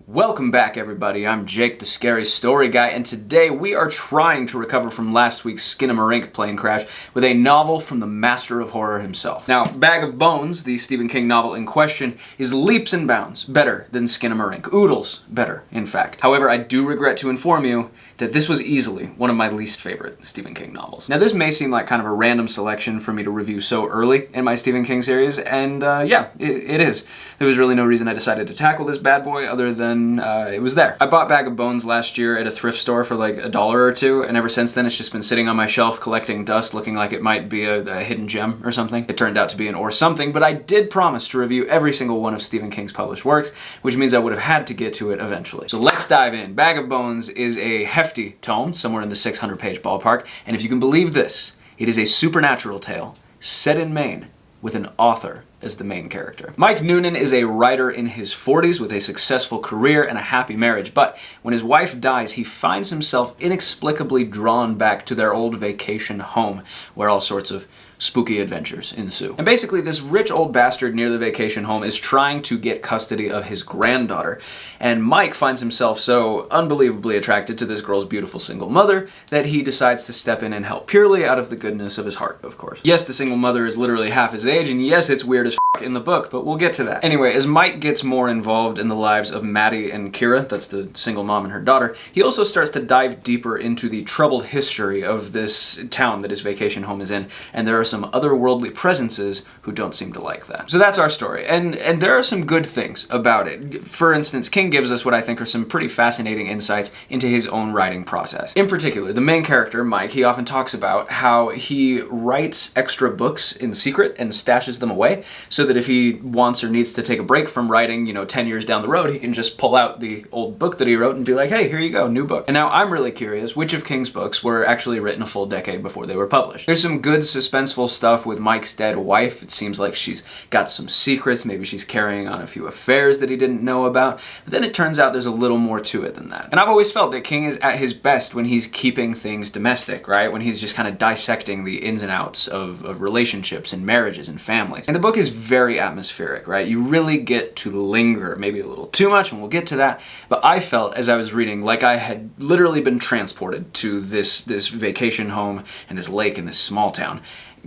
Welcome back, everybody. I'm Jake, the Scary Story Guy, and today we are trying to recover from last week's Skinamarink plane crash with a novel from the master of horror himself. Now, Bag of Bones, the Stephen King novel in question, is leaps and bounds better than Skinamarink. Oodles better, in fact. However, I do regret to inform you that this was easily one of my least favorite Stephen King novels. Now, this may seem like kind of a random selection for me to review so early in my Stephen King series, and yeah, it is. There was really no reason I decided to tackle this bad boy other than it was there. I bought Bag of Bones last year at a thrift store for like $1 or $2, and ever since then it's just been sitting on my shelf collecting dust, looking like it might be a hidden gem or something. It turned out to be an or something, but I did promise to review every single one of Stephen King's published works, which means I would have had to get to it eventually. So let's dive in. Bag of Bones is a hefty tome, somewhere in the 600-page ballpark, and if you can believe this, it is a supernatural tale set in Maine with an author as the main character. Mike Noonan is a writer in his 40s with a successful career and a happy marriage, but when his wife dies, he finds himself inexplicably drawn back to their old vacation home, where all sorts of spooky adventures ensue. And basically, this rich old bastard near the vacation home is trying to get custody of his granddaughter, and Mike finds himself so unbelievably attracted to this girl's beautiful single mother that he decides to step in and help, purely out of the goodness of his heart, of course. Yes, the single mother is literally half his age, and yes, it's weird as f*** in the book, but we'll get to that. Anyway, as Mike gets more involved in the lives of Maddie and Kira, that's the single mom and her daughter, he also starts to dive deeper into the troubled history of this town that his vacation home is in, and there are some otherworldly presences who don't seem to like that. So that's our story, and there are some good things about it. For instance, King gives us what I think are some pretty fascinating insights into his own writing process. In particular, the main character, Mike, he often talks about how he writes extra books in secret and stashes them away so that if he wants or needs to take a break from writing, 10 years down the road, he can just pull out the old book that he wrote and be like, hey, here you go, new book. And now I'm really curious which of King's books were actually written a full decade before they were published. There's some good suspenseful stuff with Mike's dead wife. It seems like she's got some secrets. Maybe she's carrying on a few affairs that he didn't know about. But then it turns out there's a little more to it than that. And I've always felt that King is at his best when he's keeping things domestic, right? When he's just kind of dissecting the ins and outs of relationships and marriages and families. And the book is very atmospheric, right? You really get to linger, maybe a little too much, and we'll get to that. But I felt, as I was reading, like I had literally been transported to this vacation home and this lake in this small town.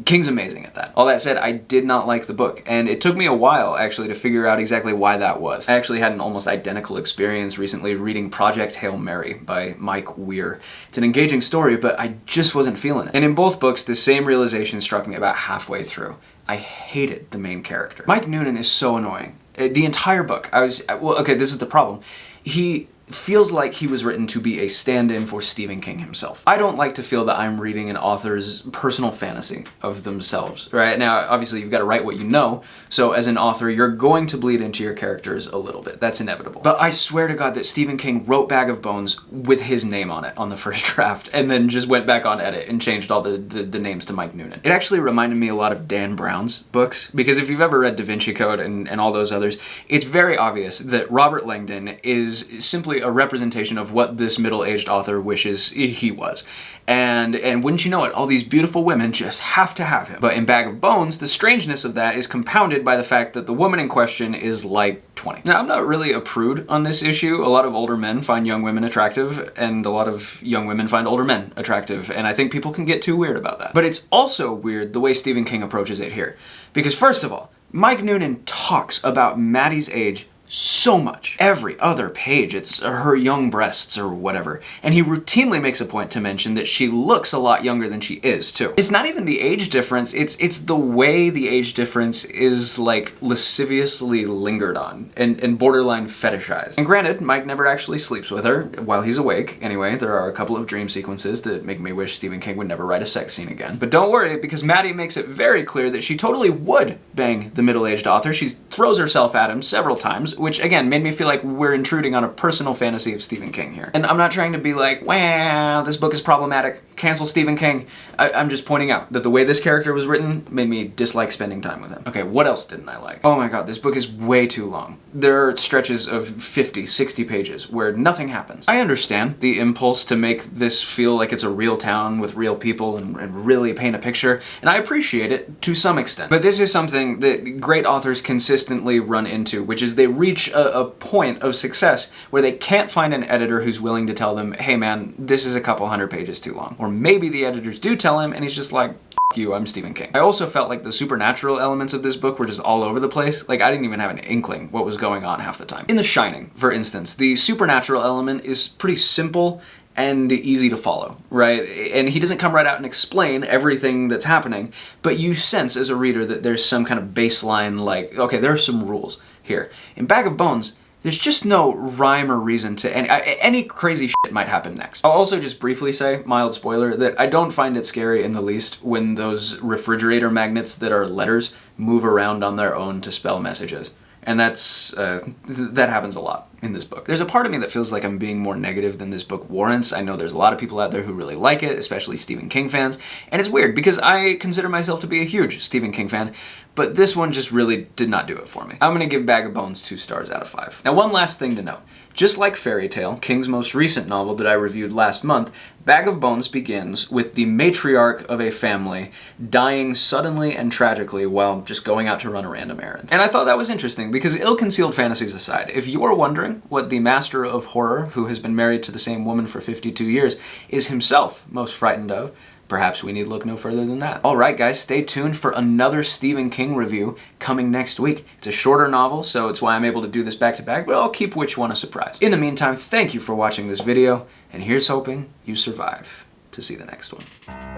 King's amazing at that. All that said, I did not like the book, and it took me a while, actually, to figure out exactly why that was. I actually had an almost identical experience recently reading Project Hail Mary by Mike Weir. It's an engaging story, but I just wasn't feeling it. And in both books, the same realization struck me about halfway through. I hated the main character. Mike Noonan is so annoying. The entire book, this is the problem. He feels like he was written to be a stand-in for Stephen King himself. I don't like to feel that I'm reading an author's personal fantasy of themselves, right? Now, obviously, you've got to write what you know, so as an author, you're going to bleed into your characters a little bit. That's inevitable. But I swear to God that Stephen King wrote Bag of Bones with his name on it on the first draft, and then just went back on edit and changed all the names to Mike Noonan. It actually reminded me a lot of Dan Brown's books, because if you've ever read Da Vinci Code and all those others, it's very obvious that Robert Langdon is simply a representation of what this middle-aged author wishes he was. And wouldn't you know it, all these beautiful women just have to have him. But in Bag of Bones, the strangeness of that is compounded by the fact that the woman in question is like 20. Now, I'm not really a prude on this issue. A lot of older men find young women attractive, and a lot of young women find older men attractive, and I think people can get too weird about that. But it's also weird the way Stephen King approaches it here. Because first of all, Mike Noonan talks about Maddie's age so much. Every other page, it's her young breasts or whatever. And he routinely makes a point to mention that she looks a lot younger than she is, too. It's not even the age difference, it's the way the age difference is, like, lasciviously lingered on and borderline fetishized. And granted, Mike never actually sleeps with her while he's awake. Anyway, there are a couple of dream sequences that make me wish Stephen King would never write a sex scene again. But don't worry, because Maddie makes it very clear that she totally would bang the middle-aged author. She throws herself at him several times, which again made me feel like we're intruding on a personal fantasy of Stephen King here. And I'm not trying to be like, wow, this book is problematic, cancel Stephen King. I'm just pointing out that the way this character was written made me dislike spending time with him. Okay, what else didn't I like? Oh my god, this book is way too long. There are stretches of 50, 60 pages where nothing happens. I understand the impulse to make this feel like it's a real town with real people and really paint a picture, and I appreciate it to some extent. But this is something that great authors consistently run into, which is they read reach a point of success where they can't find an editor who's willing to tell them, hey man, this is a couple hundred pages too long. Or maybe the editors do tell him and he's just like, you, I'm Stephen King. I also felt like the supernatural elements of this book were just all over the place. Like, I didn't even have an inkling what was going on half the time. In The Shining, for instance, the supernatural element is pretty simple and easy to follow, right? And he doesn't come right out and explain everything that's happening, but you sense as a reader that there's some kind of baseline, like, okay, there are some rules here. In Bag of Bones, there's just no rhyme or reason to any crazy shit might happen next. I'll also just briefly say, mild spoiler, that I don't find it scary in the least when those refrigerator magnets that are letters move around on their own to spell messages. And that happens a lot in this book. There's a part of me that feels like I'm being more negative than this book warrants. I know there's a lot of people out there who really like it, especially Stephen King fans. And it's weird because I consider myself to be a huge Stephen King fan, but this one just really did not do it for me. I'm gonna give Bag of Bones 2 stars out of 5. Now, one last thing to note. Just like Fairy Tale, King's most recent novel that I reviewed last month, Bag of Bones begins with the matriarch of a family dying suddenly and tragically while just going out to run a random errand. And I thought that was interesting because ill-concealed fantasies aside, if you're wondering what the master of horror, who has been married to the same woman for 52 years, is himself most frightened of, perhaps we need look no further than that. Alright guys, stay tuned for another Stephen King review coming next week. It's a shorter novel, so it's why I'm able to do this back to back, but I'll keep which one a surprise. In the meantime, thank you for watching this video, and here's hoping you survive to see the next one.